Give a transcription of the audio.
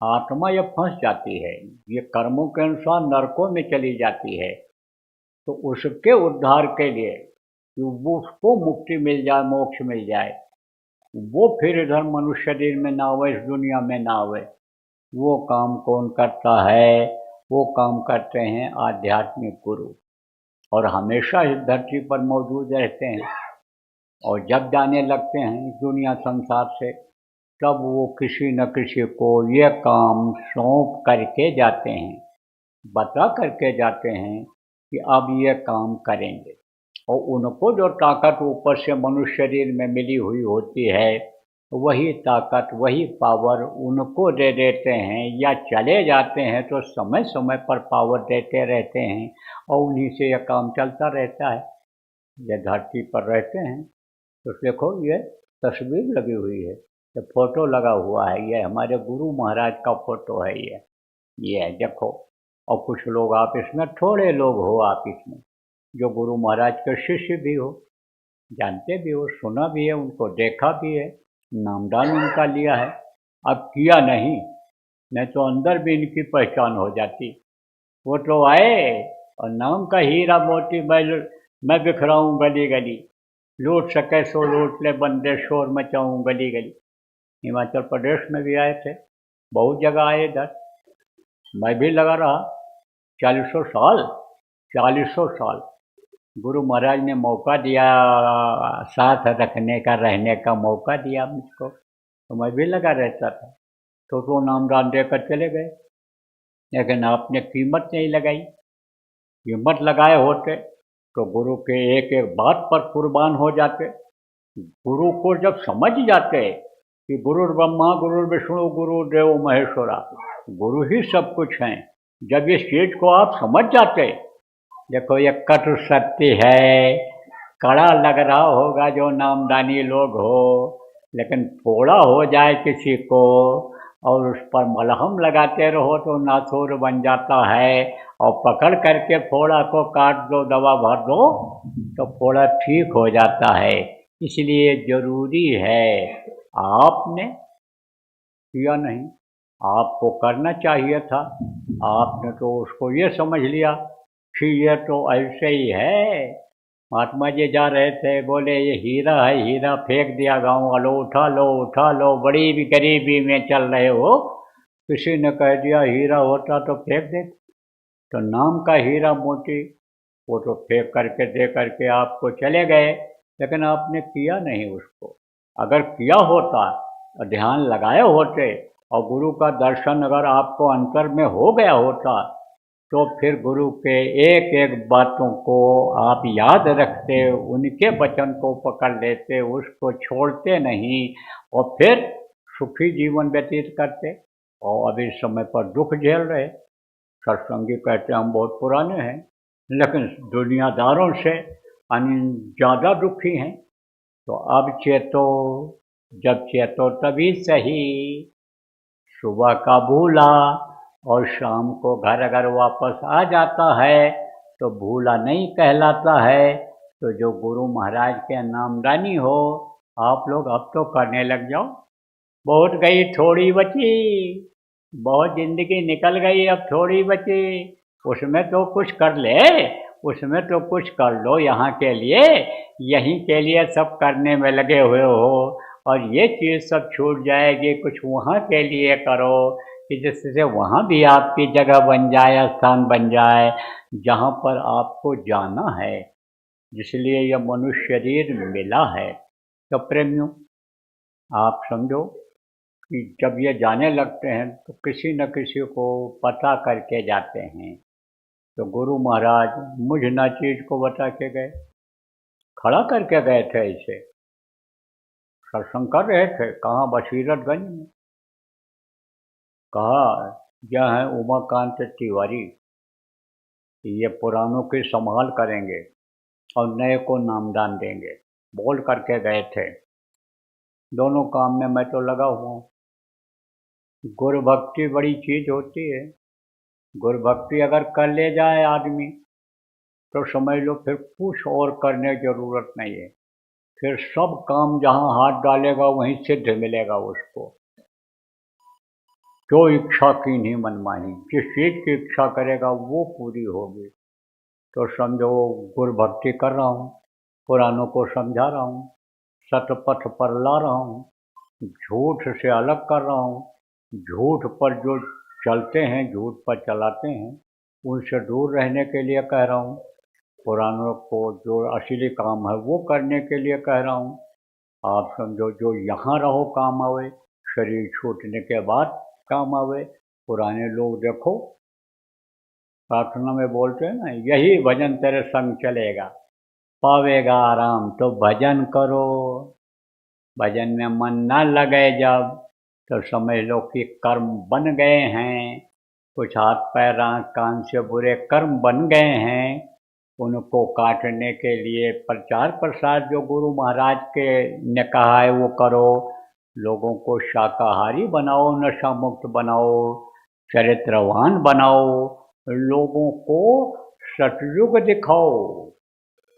आत्मा ये फंस जाती है, ये कर्मों के अनुसार नरकों में चली जाती है। तो उसके उद्धार के लिए कि वो उसको मुक्ति मिल जाए, मोक्ष मिल जाए, वो फिर इधर मनुष्य शरीर में ना आवे, इस दुनिया में ना आवे, वो काम कौन करता है? वो काम करते हैं आध्यात्मिक गुरु, और हमेशा इस धरती पर मौजूद रहते हैं। और जब जाने लगते हैं इस दुनिया संसार से, तब वो किसी न किसी को ये काम सौंप करके जाते हैं, बता करके जाते हैं कि अब ये काम करेंगे। और उनको जो ताकत ऊपर से मनुष्य शरीर में मिली हुई होती है, वही ताकत, वही पावर उनको दे देते हैं, या चले जाते हैं तो समय समय पर पावर देते रहते हैं, और उन्हीं से यह काम चलता रहता है। ये धरती पर रहते हैं। तो देखो, ये तस्वीर लगी हुई है, ये फोटो लगा हुआ है, ये हमारे गुरु महाराज का फोटो है। ये है, देखो। और कुछ लोग आप इसमें, थोड़े लोग हो आप इसमें जो गुरु महाराज के शिष्य भी हो, जानते भी हो, सुना भी है, उनको देखा भी है, नामदान उनका लिया है। अब किया नहीं तो अंदर भी इनकी पहचान हो जाती। वो तो आए और नाम का हीरा मोती मैं बिखराऊं गली गली, लूट सके सो लूट ले बंदे, शोर मचाऊं गली गली। हिमाचल प्रदेश में भी आए थे, बहुत जगह आए इधर, मैं भी लगा रहा 4000 साल। 4000 साल गुरु महाराज ने मौका दिया, साथ रखने का, रहने का मौका दिया मुझको, तो मैं भी लगा रहता था। तो नामदान देकर चले गए, लेकिन आपने कीमत नहीं लगाई। कीमत लगाए होते तो गुरु के एक एक बात पर कुर्बान हो जाते। गुरु को जब समझ जाते कि गुरु ब्रह्मा गुरु विष्णु गुरु देव महेश्वरा, गुरु ही सब कुछ हैं, जब इस चीज को आप समझ जाते, देखो ये कटु सत्य है, कड़ा लग रहा होगा जो नामदानी लोग हो, लेकिन फोड़ा हो जाए किसी को और उस पर मलहम लगाते रहो तो नासूर बन जाता है। और पकड़ करके फोड़ा को काट दो, दवा भर दो, तो फोड़ा ठीक हो जाता है। इसलिए जरूरी है, आपने किया नहीं, आपको करना चाहिए था। आपने तो उसको ये समझ लिया कि ये तो ऐसे ही है। महात्मा जी जा रहे थे, बोले ये हीरा है, हीरा फेंक दिया गाँव वालों, उठा लो उठा लो, बड़ी भी गरीबी में चल रहे हो। किसी ने कह दिया हीरा होता तो फेंक दे, तो नाम का हीरा मोती वो तो फेंक करके दे करके आपको चले गए, लेकिन आपने किया नहीं उसको। अगर किया होता, ध्यान लगाए होते, और गुरु का दर्शन अगर आपको अंतर में हो गया होता, तो फिर गुरु के एक एक बातों को आप याद रखते, उनके वचन को पकड़ लेते, उसको छोड़ते नहीं, और फिर सुखी जीवन व्यतीत करते। और अभी समय पर दुख झेल रहे, सत्संगी कहते हम बहुत पुराने हैं, लेकिन दुनियादारों से ज़्यादा दुखी हैं। तो अब चेतो, जब चेतो तभी सही, सुबह का भूला और शाम को घर अगर वापस आ जाता है तो भूला नहीं कहलाता है। तो जो गुरु महाराज के नामदानी हो, आप लोग अब तो करने लग जाओ। बहुत गई थोड़ी बची, बहुत जिंदगी निकल गई, अब थोड़ी बची, उसमें तो कुछ कर ले, उसमें तो कुछ कर लो यहाँ के लिए, यहीं के लिए सब करने में लगे हुए हो। और ये चीज़ सब छूट जाएगी, कुछ वहाँ के लिए करो कि जिससे वहाँ भी आपकी जगह बन जाए, स्थान बन जाए जहाँ पर आपको जाना है, जिसलिए यह मनुष्य शरीर मिला है। तो प्रेमियों, आप समझो कि जब ये जाने लगते हैं तो किसी न किसी को पता करके जाते हैं। तो गुरु महाराज मुझ न चीज को बता के गए, खड़ा करके गए थे। इसे सत्संग कर रहे थे, कहाँ, बशीरतगंज में। कहा यह है उमाकांत तिवारी, ये पुरानों की संभाल करेंगे और नए को नामदान देंगे, बोल करके गए थे। दोनों काम में मैं तो लगा हुआ हूँ। गुरु भक्ति बड़ी चीज होती है। गुरु भक्ति अगर कर ले जाए आदमी, तो समझ लो फिर कुछ और करने की जरूरत नहीं है। फिर सब काम जहाँ हाथ डालेगा वहीं सिद्ध मिलेगा उसको। जो इच्छा की नहीं मनमानी, जिस चीज की इच्छा करेगा वो पूरी होगी। तो समझो गुरु भक्ति कर रहा हूँ, पुराणों को समझा रहा हूँ, सतपथ पर ला रहा हूँ, झूठ से अलग कर रहा हूँ, झूठ पर जो चलते हैं, झूठ पर चलाते हैं, उनसे दूर रहने के लिए कह रहा हूँ। पुराणों को जो असली काम है वो करने के लिए कह रहा हूँ। आप समझो जो यहाँ रहो काम आवे, शरीर छूटने के बाद काम आवे। पुराने लोग देखो प्रार्थना में बोलते हैं ना, यही भजन तेरे संग चलेगा, पावेगा आराम तो भजन करो। भजन में मन न लगे जब, तो समझ लो कि कर्म बन गए हैं, कुछ हाथ पैर आँख कान से बुरे कर्म बन गए हैं। उनको काटने के लिए प्रचार प्रसार जो गुरु महाराज के ने कहा है वो करो। लोगों को शाकाहारी बनाओ, नशा मुक्त बनाओ, चरित्रवान बनाओ, लोगों को सतयुग दिखाओ।